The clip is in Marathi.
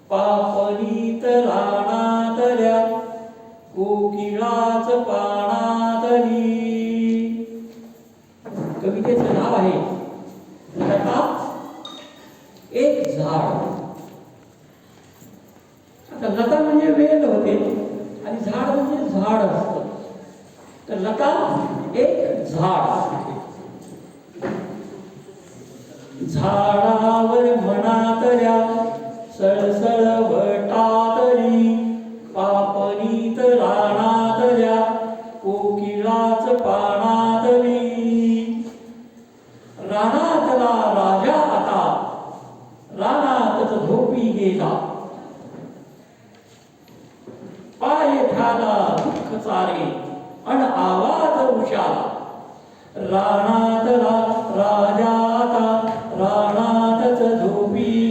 पापनीत राणातल्या कोकिळाच पाणातली. कवितेचं नाव आहे लता एक झाड. आता लता म्हणजे वेल होते आणि झाड म्हणजे झाड असतं. तर लता एक झाड. झाडावर म्हणातल्या सळसळ वटातली पापनीत राणातल्या कोकिळाच पाणातली. रानातला राजा आता रानातच झोपी गेला. पाय ठाला दुःख चारे अन आवाज उशाला. रानातला राजा आता रानातच झोपी